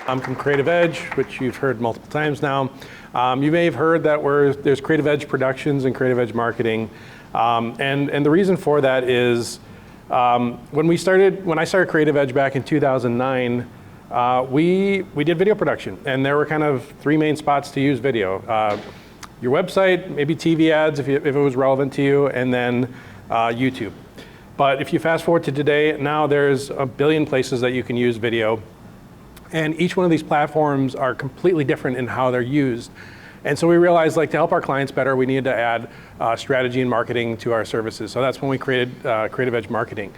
I'm from Creative Edge, which you've heard multiple times now. You may have heard that there's Creative Edge Productions and Creative Edge Marketing. And the reason for that is when I started Creative Edge back in 2009, we did video production, and there were kind of three main spots to use video. Your website, maybe TV ads if it was relevant to you, and then YouTube. But if you fast forward to today, now there's a billion places that you can use video. And each one of these platforms are completely different in how they're used. And so we realized, like, to help our clients better, we needed to add strategy and marketing to our services. So that's when we created Creative Edge Marketing.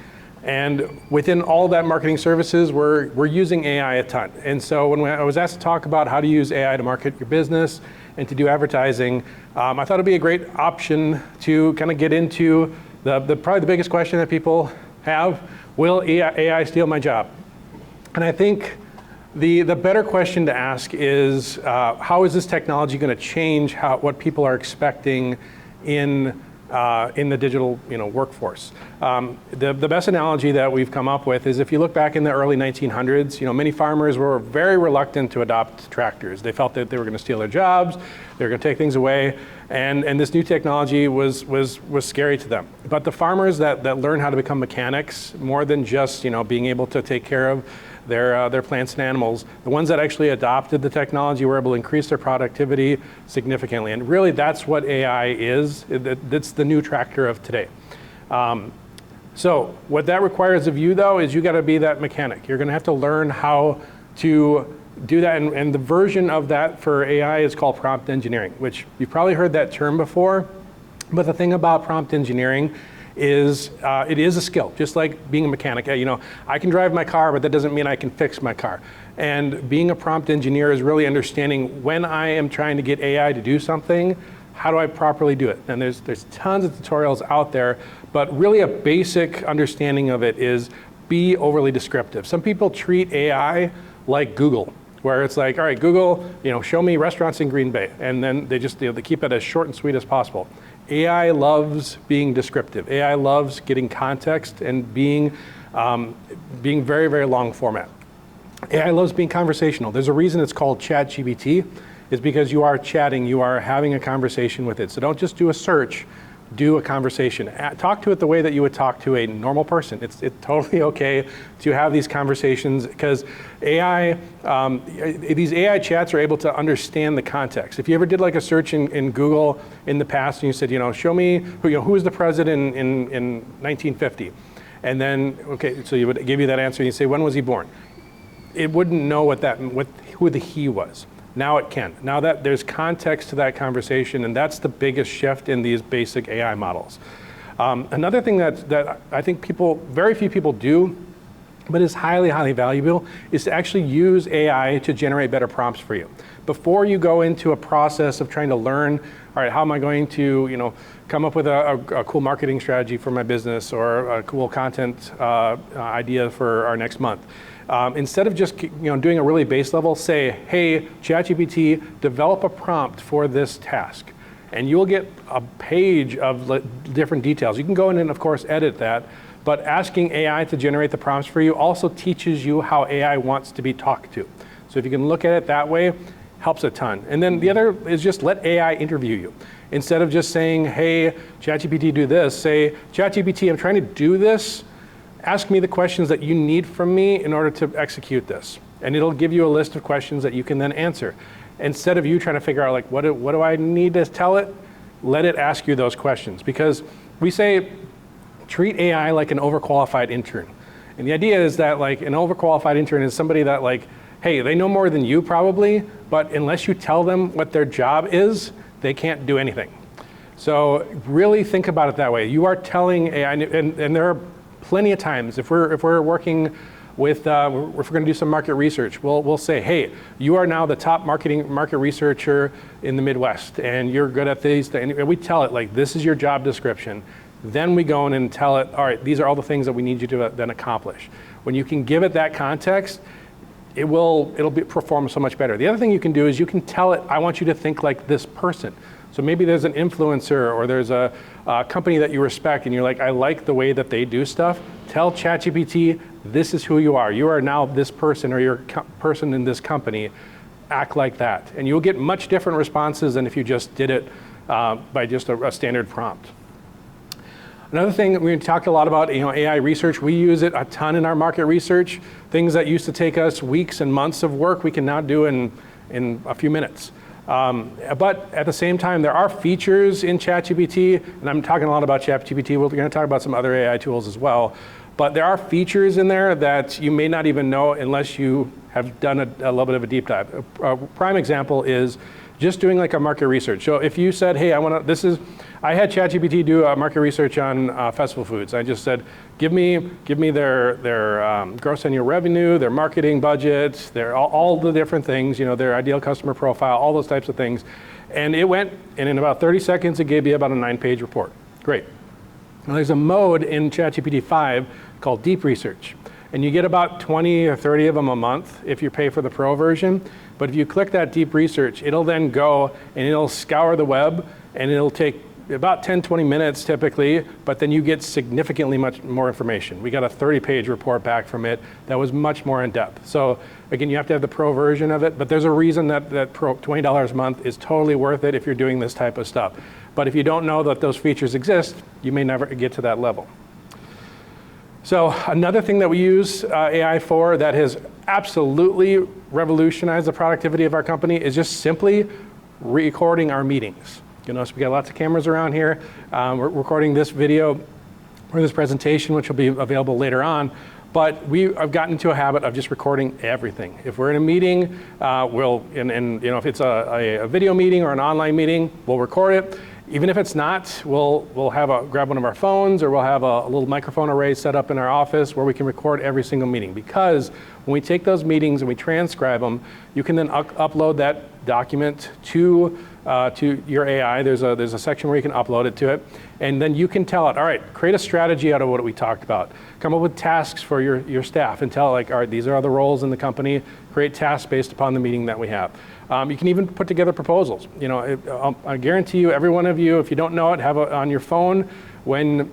And within all that marketing services, we're using AI a ton. And so when I was asked to talk about how to use AI to market your business and to do advertising, I thought it'd be a great option to kind of get into probably the biggest question that people have: will AI steal my job? And I think the better question to ask is, how is this technology going to change what people are expecting in the digital workforce? The best analogy that we've come up with is, if you look back in the early 1900s, many farmers were very reluctant to adopt tractors. They felt that they were going to steal their jobs, they were going to take things away, and this new technology was scary to them. But the farmers that learned how to become mechanics, more than just being able to take care of their plants and animals, the ones that actually adopted the technology were able to increase their productivity significantly. And really, that's what AI is. That's the new tractor of today. So what that requires of you, though, is you got to be that mechanic. You're going to have to learn how to do that. And the version of that for AI is called prompt engineering, which you've probably heard that term before. But the thing about prompt engineering is it is a skill, just like being a mechanic. I can drive my car, but that doesn't mean I can fix my car. And being a prompt engineer is really understanding, when I am trying to get AI to do something, how do I properly do it? And there's tons of tutorials out there, but really a basic understanding of it is be overly descriptive. Some people treat AI like Google, where it's like, all right, Google, show me restaurants in Green Bay. And then they just they keep it as short and sweet as possible. AI loves being descriptive. AI loves getting context and being very, very long format. AI loves being conversational. There's a reason it's called ChatGPT, is because you are chatting, you are having a conversation with it. So don't just do a search, do a conversation. Talk to it the way that you would talk to a normal person. It's totally okay to have these conversations, because AI, these AI chats are able to understand the context. If you ever did like a search in Google in the past and you said, show me who was the president in 1950, and then so you would give you that answer and you say, when was he born? It wouldn't know who the he was. Now it can. Now that there's context to that conversation, and that's the biggest shift in these basic AI models. Another thing that I think very few people do, but is highly, highly valuable, is to actually use AI to generate better prompts for you. Before you go into a process of trying to learn, all right, how am I going to come up with a cool marketing strategy for my business, or a cool content idea for our next month. Instead of just doing a really base level, say, hey, ChatGPT, develop a prompt for this task. And you'll get a page of different details. You can go in and, of course, edit that. But asking AI to generate the prompts for you also teaches you how AI wants to be talked to. So if you can look at it that way, helps a ton. And then the other is just let AI interview you. Instead of just saying, hey, ChatGPT, do this, say, ChatGPT, I'm trying to do this. Ask me the questions that you need from me in order to execute this. And it'll give you a list of questions that you can then answer. Instead of you trying to figure out, like, what do I need to tell it? Let it ask you those questions. Because we say, treat AI like an overqualified intern. And the idea is that, like, an overqualified intern is somebody that, like, hey, they know more than you probably, but unless you tell them what their job is, they can't do anything. So really think about it that way. You are telling AI, and there are plenty of times, if we're working with, if we're going to do some market research, we'll say, hey, you are now the top market researcher in the Midwest, and you're good at these things. And we tell it, like, this is your job description. Then we go in and tell it, all right, these are all the things that we need you to then accomplish. When you can give it that context, it'll perform so much better. The other thing you can do is you can tell it, I want you to think like this person. So maybe there's an influencer, or there's a company that you respect, and you're like, I like the way that they do stuff. Tell ChatGPT, this is who you are. You are now this person, or you're a person in this company. Act like that. And you'll get much different responses than if you just did it by just a standard prompt. Another thing, we talked a lot about AI research. We use it a ton in our market research. Things that used to take us weeks and months of work, we can now do in a few minutes. But at the same time, there are features in ChatGPT, and I'm talking a lot about ChatGPT. We're going to talk about some other AI tools as well. But there are features in there that you may not even know unless you have done a little bit of a deep dive. A prime example is just doing like a market research. So if you said, hey, I had ChatGPT do a market research on festival foods. I just said, give me their gross annual revenue, their marketing budget, all the different things, their ideal customer profile, all those types of things. And it went, and in about 30 seconds, it gave you about a 9-page report. Great. Now there's a mode in ChatGPT 5 called deep research. And you get about 20 or 30 of them a month if you pay for the pro version. But if you click that deep research, it'll then go and it'll scour the web, and it'll take about 10, 20 minutes typically, but then you get significantly much more information. We got a 30-page report back from it that was much more in depth. So again, you have to have the pro version of it, but there's a reason that pro $20 a month is totally worth it if you're doing this type of stuff. But if you don't know that those features exist, you may never get to that level. So another thing that we use AI for that has absolutely revolutionized the productivity of our company is just simply recording our meetings. You notice we got lots of cameras around here. We're recording this video or this presentation, which will be available later on. But I've gotten into a habit of just recording everything. If we're in a meeting, if it's a video meeting or an online meeting, we'll record it. Even if it's not, we'll grab one of our phones, or we'll have a little microphone array set up in our office where we can record every single meeting. Because when we take those meetings and we transcribe them, you can then upload that document to your AI. There's a section where you can upload it to it, and then you can tell it, all right, create a strategy out of what we talked about. Come up with tasks for your staff and tell it, like, all right, these are the roles in the company. Create tasks based upon the meeting that we have. You can even put together proposals. I guarantee you, every one of you, if you don't know it, have it on your phone. When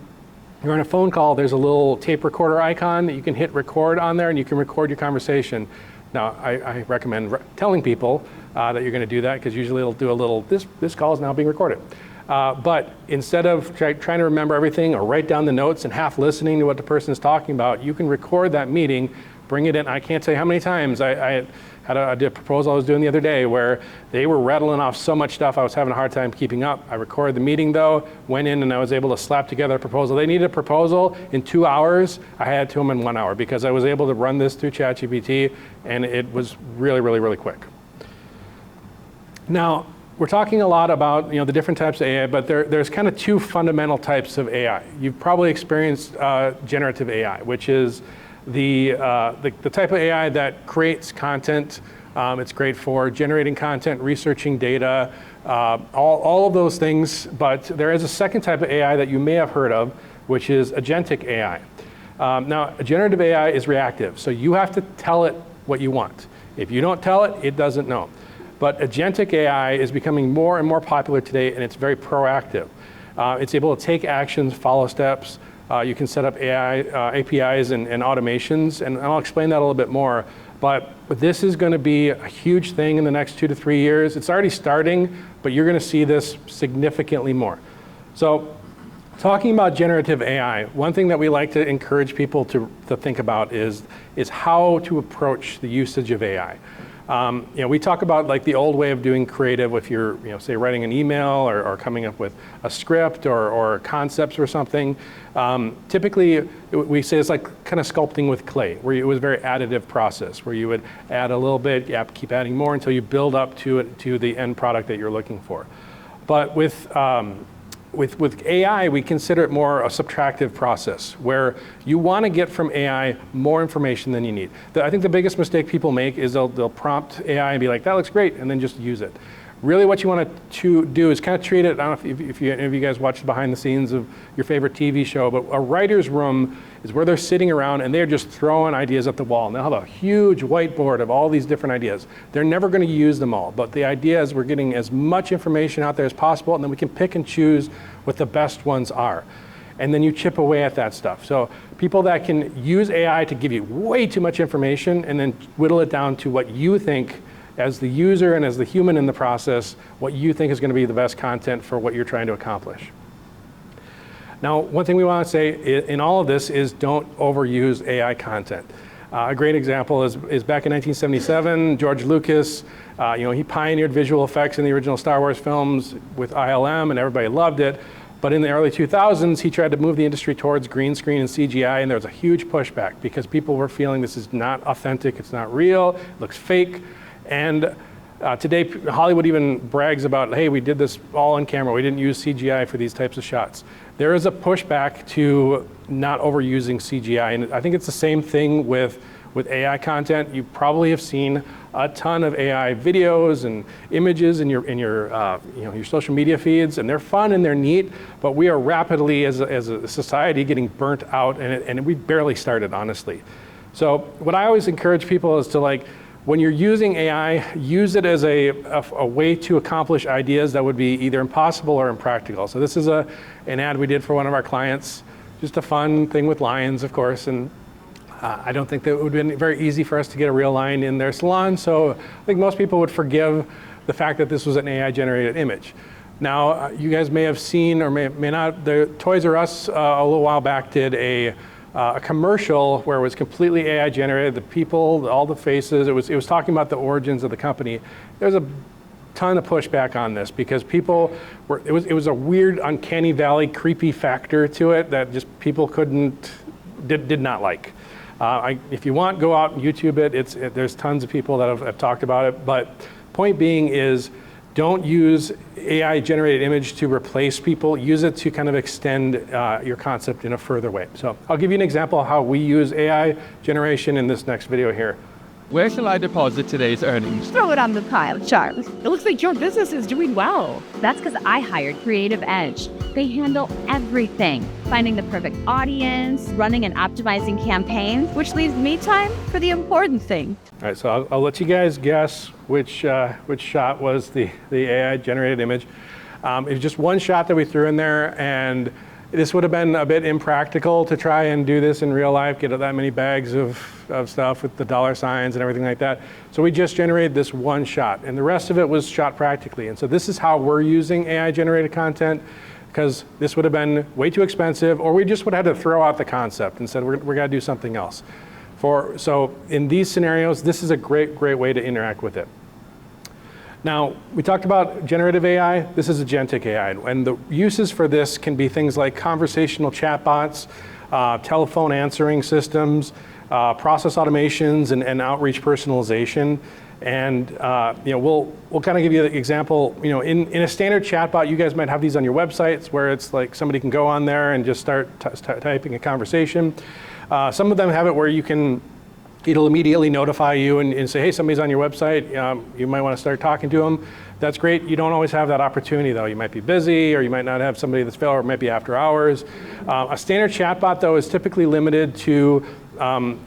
you're on a phone call, there's a little tape recorder icon that you can hit record on there, and you can record your conversation. Now, I recommend telling people that you're going to do that, because usually it'll do a little, this call is now being recorded. But instead of trying to remember everything or write down the notes and half listening to what the person is talking about, you can record that meeting, bring it in. I can't say how many times I did a proposal I was doing the other day where they were rattling off so much stuff I was having a hard time keeping up. I recorded the meeting though, went in, and I was able to slap together a proposal. They needed a proposal in 2 hours. I had it to them in 1 hour because I was able to run this through ChatGPT, and it was really, really, really quick. Now, we're talking a lot about the different types of AI, but there's kind of two fundamental types of AI. You've probably experienced generative AI, which is the type of AI that creates content. It's great for generating content, researching data, all of those things. But there is a second type of AI that you may have heard of, which is agentic AI. Now, generative AI is reactive, so you have to tell it what you want. If you don't tell it, it doesn't know. But agentic AI is becoming more and more popular today, and it's very proactive. It's able to take actions, follow steps. You can set up AI APIs and automations, and I'll explain that a little bit more. But this is going to be a huge thing in the next 2 to 3 years. It's already starting, but you're going to see this significantly more. So, talking about generative AI, one thing that we like to encourage people to think about is how to approach the usage of AI. We talk about like the old way of doing creative. If you're, say writing an email or coming up with a script or concepts or something. Typically, we say it's like kind of sculpting with clay, where it was a very additive process, where you would add a little bit, keep adding more until you build up to the end product that you're looking for. But with AI, we consider it more a subtractive process, where you want to get from AI more information than you need. I think the biggest mistake people make is they'll prompt AI and be like, that looks great, and then just use it. Really what you want to do is kind of treat it, I don't know if any of you guys watch behind the scenes of your favorite TV show, but a writer's room is where they're sitting around and they're just throwing ideas at the wall. And they'll have a huge whiteboard of all these different ideas. They're never going to use them all, but the idea is we're getting as much information out there as possible, and then we can pick and choose what the best ones are. and then you chip away at that stuff. So people that can use AI to give you way too much information and then whittle it down to what you think as the user and as the human in the process, what you think is going to be the best content for what you're trying to accomplish. Now, one thing we want to say in all of this is don't overuse AI content. A great example is back in 1977, George Lucas, he pioneered visual effects in the original Star Wars films with ILM, and everybody loved it. But in the early 2000s, he tried to move the industry towards green screen and CGI, and there was a huge pushback because people were feeling this is not authentic, it's not real, it looks fake. And today, Hollywood even brags about, hey, we did this all on camera, we didn't use CGI for these types of shots. There is a pushback to not overusing CGI, and I think it's the same thing with AI content. You probably have seen a ton of AI videos and images in your social media feeds, and they're fun and they're neat, but we are rapidly, as a society, getting burnt out, and we barely started, honestly. So what I always encourage people is to, when you're using AI, use it as a way to accomplish ideas that would be either impossible or impractical. So this is an ad we did for one of our clients, just a fun thing with lions, of course, and I don't think that it would have been very easy for us to get a real lion in their salon, so I think most people would forgive the fact that this was an AI-generated image. Now, you guys may have seen, or may not, the Toys R Us a little while back did a commercial where it was completely AI generated, the people, all the faces, it was talking about the origins of the company. There's a ton of pushback on this because people it was a weird, uncanny valley, creepy factor to it that just people did not like. If you want, go out and YouTube it. There's tons of people that have talked about it, but point being is don't use AI-generated image to replace people. Use it to kind of extend your concept in a further way. So I'll give you an example of how we use AI generation in this next video here. Where shall I deposit today's earnings? Throw it on the pile, Charles. It looks like your business is doing well. That's because I hired Creative Edge. They handle everything. Finding the perfect audience, running and optimizing campaigns, which leaves me time for the important thing. All right, so I'll let you guys guess which shot was the AI-generated image. It was just one shot that we threw in there, and this would have been a bit impractical to try and do this in real life, get that many bags of stuff with the dollar signs and everything like that. So we just generated this one shot, and the rest of it was shot practically. And so this is how we're using AI-generated content, because this would have been way too expensive, or we just would have had to throw out the concept and said, we're gonna do something else. So in these scenarios, this is a great way to interact with it. Now, we talked about generative AI. This is agentic AI, and the uses for this can be things like conversational chatbots, telephone answering systems, process automations, and outreach personalization. And we'll kind of give you the example. In a standard chatbot, you guys might have these on your websites where it's like somebody can go on there and just start typing a conversation. Some of them have it where it'll immediately notify you and say, hey, somebody's on your website, you might want to start talking to them. That's great. You don't always have that opportunity, though. You might be busy, or you might not have somebody that's available, or it might be after hours. A standard chatbot, though, is typically limited to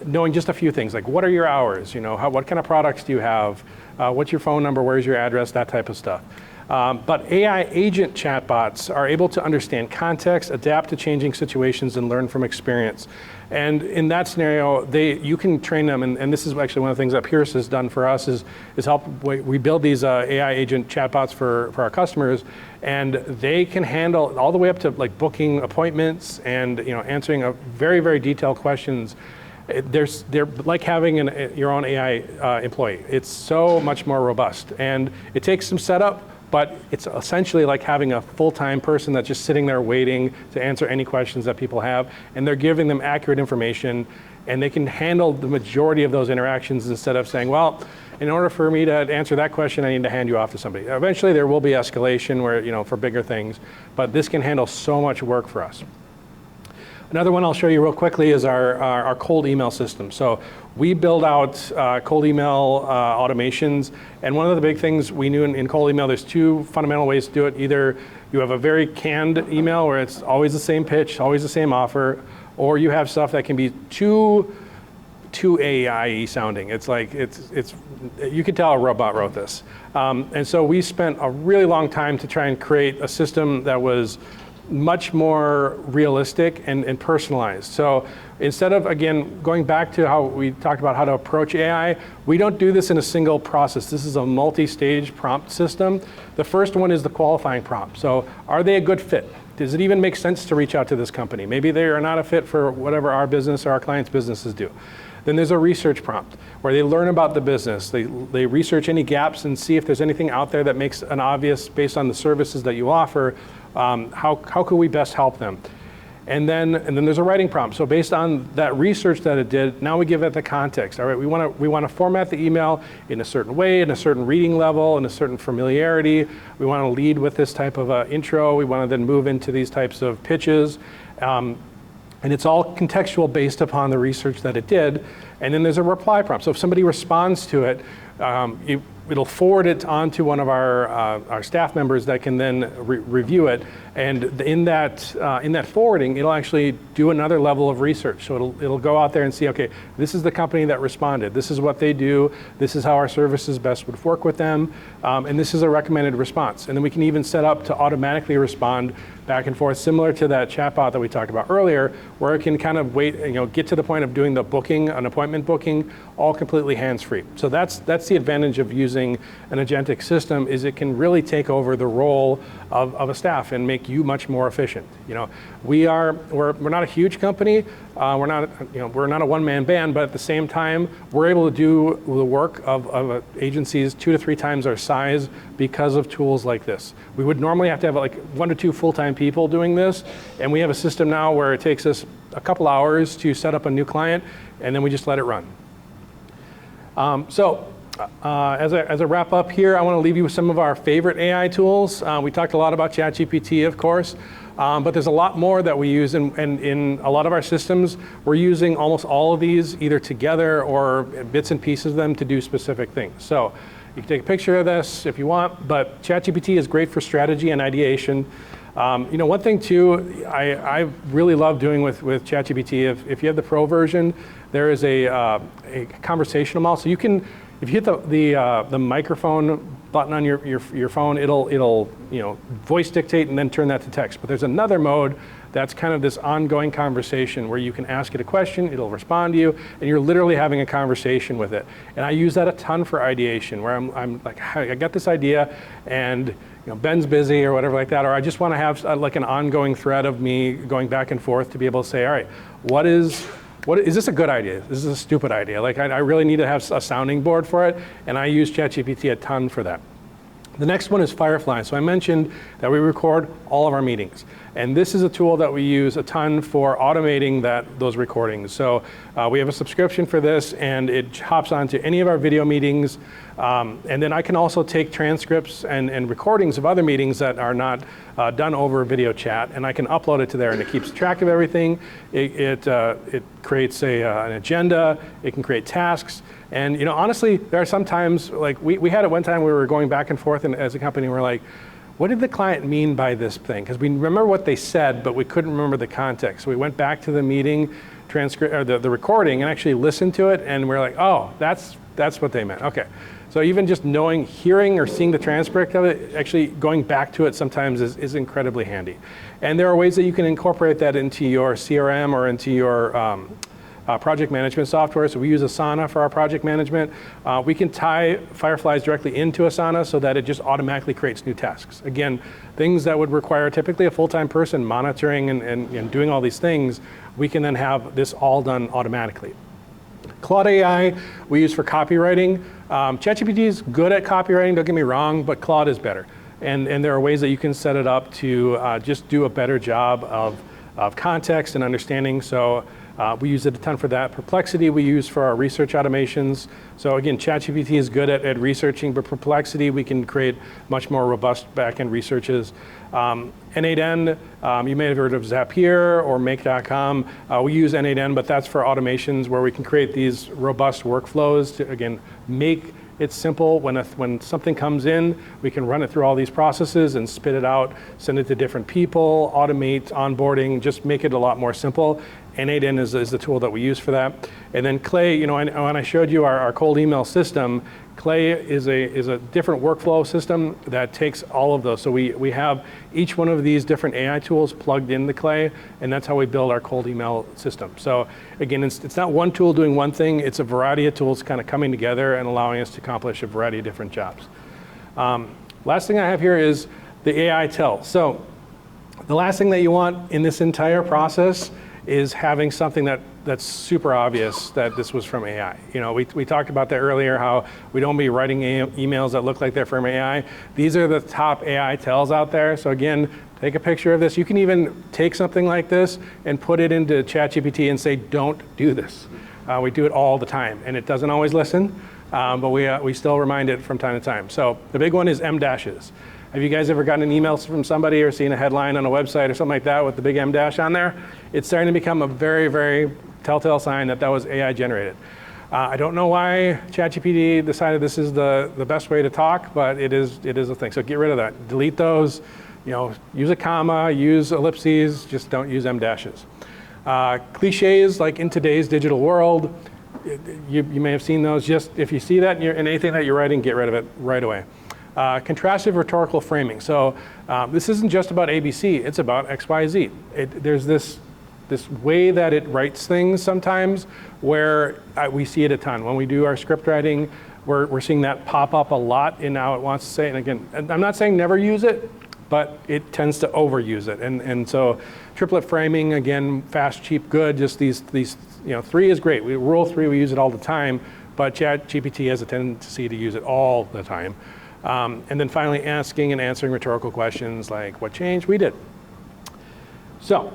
knowing just a few things, like what are your hours? What kind of products do you have? What's your phone number? Where's your address? That type of stuff. But AI agent chatbots are able to understand context, adapt to changing situations, and learn from experience. And in that scenario, you can train them, and this is actually one of the things that Pierce has done for us is help. We build these AI agent chatbots for our customers, and they can handle all the way up to booking appointments and answering a very, very detailed questions. They're like having your own AI employee. It's so much more robust, and it takes some setup, but it's essentially like having a full-time person that's just sitting there waiting to answer any questions that people have, and they're giving them accurate information, and they can handle the majority of those interactions instead of saying, well, in order for me to answer that question, I need to hand you off to somebody. Eventually there will be escalation where, for bigger things, but this can handle so much work for us. Another one I'll show you real quickly is our cold email system. So we build out cold email automations, and one of the big things we knew in cold email, there's two fundamental ways to do it. Either you have a very canned email where it's always the same pitch, always the same offer, or you have stuff that can be too AI sounding. It's like you could tell a robot wrote this. And so we spent a really long time to try and create a system that was much more realistic and personalized. So instead of, again, going back to how we talked about how to approach AI, we don't do this in a single process. This is a multi-stage prompt system. The first one is the qualifying prompt. So are they a good fit? Does it even make sense to reach out to this company? Maybe they are not a fit for whatever our business or our clients' businesses do. Then there's a research prompt where they learn about the business. They research any gaps and see if there's anything out there that makes an obvious based on the services that you offer. How could we best help them? And then there's a writing prompt. So based on that research that it did, now we give it the context. All right, we want to format the email in a certain way, in a certain reading level, in a certain familiarity. We want to lead with this type of intro. We want to then move into these types of pitches. And it's all contextual based upon the research that it did. And then there's a reply prompt. So if somebody responds to it, it'll forward it on to one of our staff members that can then review it. And in that forwarding, it'll actually do another level of research. So it'll go out there and see, okay, this is the company that responded. This is what they do. This is how our services best would work with them. And this is a recommended response. And then we can even set up to automatically respond back and forth, similar to that chatbot that we talked about earlier, where it can kind of get to the point of doing the booking, an appointment booking, all completely hands-free. So that's the advantage of using an agentic system, is it can really take over the role of a staff and make you much more efficient. We're not a huge company. We're not a one-man band, but at the same time, we're able to do the work of agencies 2 to 3 times our size because of tools like this. We would normally have to have like 1 to 2 full-time people doing this, and we have a system now where it takes us a couple hours to set up a new client, and then we just let it run. As a wrap up here, I want to leave you with some of our favorite AI tools. We talked a lot about ChatGPT, of course, but there's a lot more that we use, and in a lot of our systems, we're using almost all of these either together or bits and pieces of them to do specific things. So you can take a picture of this if you want, but ChatGPT is great for strategy and ideation. One thing too, I really love doing with ChatGPT, if you have the Pro version, there is a conversational model. So you can, if you hit the microphone button on your phone, it'll voice dictate and then turn that to text. But there's another mode that's kind of this ongoing conversation where you can ask it a question, it'll respond to you, and you're literally having a conversation with it. And I use that a ton for ideation, where I'm like, I got this idea, and Ben's busy or whatever like that, or I just want to have like an ongoing thread of me going back and forth to be able to say, all right, what is this a good idea? This is a stupid idea. Like I really need to have a sounding board for it, and I use ChatGPT a ton for that. The next one is Firefly. So I mentioned that we record all of our meetings. And this is a tool that we use a ton for automating those recordings. So we have a subscription for this, and it hops onto any of our video meetings. And then I can also take transcripts and recordings of other meetings that are not done over video chat, and I can upload it to there, and it keeps track of everything. It creates an agenda. It can create tasks. And honestly, there are some times, like we had it one time we were going back and forth, and as a company, we're like, what did the client mean by this thing? Because we remember what they said, but we couldn't remember the context. So we went back to the meeting transcript or the recording and actually listened to it, and we're like, oh, that's what they meant. Okay. So even just hearing or seeing the transcript of it, actually going back to it sometimes is incredibly handy. And there are ways that you can incorporate that into your CRM or into your project management software. So we use Asana for our project management. We can tie Fireflies directly into Asana so that it just automatically creates new tasks. Again, things that would require typically a full-time person monitoring and doing all these things, we can then have this all done automatically. Claude AI we use for copywriting. ChatGPT is good at copywriting, don't get me wrong, but Claude is better. And there are ways that you can set it up to just do a better job of context and understanding. So we use it a ton for that. Perplexity we use for our research automations. So again, ChatGPT is good at researching, but Perplexity we can create much more robust back-end researches. N8N, you may have heard of Zapier or Make.com. We use N8N, but that's for automations where we can create these robust workflows to, again, make it simple. When something comes in, we can run it through all these processes and spit it out, send it to different people, automate onboarding, just make it a lot more simple. N8N is the tool that we use for that. And then Clay, when I showed you our cold email system, Clay is a different workflow system that takes all of those. So we have each one of these different AI tools plugged into Clay, and that's how we build our cold email system. So again, it's not one tool doing one thing, it's a variety of tools kind of coming together and allowing us to accomplish a variety of different jobs. Last thing I have here is the AI tell. So the last thing that you want in this entire process is having something that's super obvious that this was from AI. We talked about that earlier, how we don't be writing emails that look like they're from AI. These are the top AI tells out there. So again, take a picture of this. You can even take something like this and put it into ChatGPT and say, don't do this. We do it all the time, and it doesn't always listen, but we still remind it from time to time. So the big one is M dashes. Have you guys ever gotten an email from somebody or seen a headline on a website or something like that with the big M dash on there? It's starting to become a very, very telltale sign that was AI generated. I don't know why ChatGPT decided this is the best way to talk, but it is a thing. So get rid of that. Delete those. Use a comma, use ellipses, just don't use M dashes. Cliches, like in today's digital world, you may have seen those. Just if you see that in anything that you're writing, get rid of it right away. Contrastive rhetorical framing. So this isn't just about ABC, it's about XYZ. There's this way that it writes things sometimes where we see it a ton. When we do our script writing, we're seeing that pop up a lot in how it wants to say. And again, I'm not saying never use it, but it tends to overuse it. And so triplet framing, again, fast, cheap, good, just these 3 is great. Rule 3, we use it all the time, but ChatGPT has a tendency to use it all the time. And then finally, asking and answering rhetorical questions like, what changed? We did. So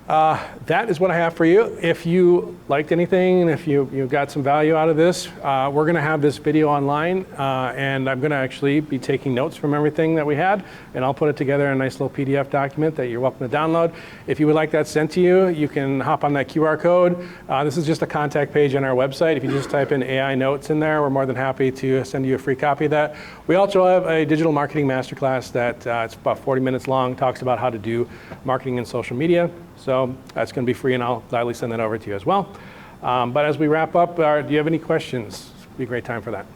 that is what I have for you. If you liked anything and if you got some value out of this, we're going to have this video online, and I'm going to actually be taking notes from everything that we had, and I'll put it together in a nice little PDF document that you're welcome to download. If you would like that sent to you, you can hop on that QR code. This is just a contact page on our website. If you just type in AI notes in there, we're more than happy to send you a free copy of that. We also have a digital marketing masterclass that it's about 40 minutes long, talks about how to do marketing and social media. So that's going to be free, and I'll gladly send that over to you as well. But as we wrap up, do you have any questions? It'd be a great time for that.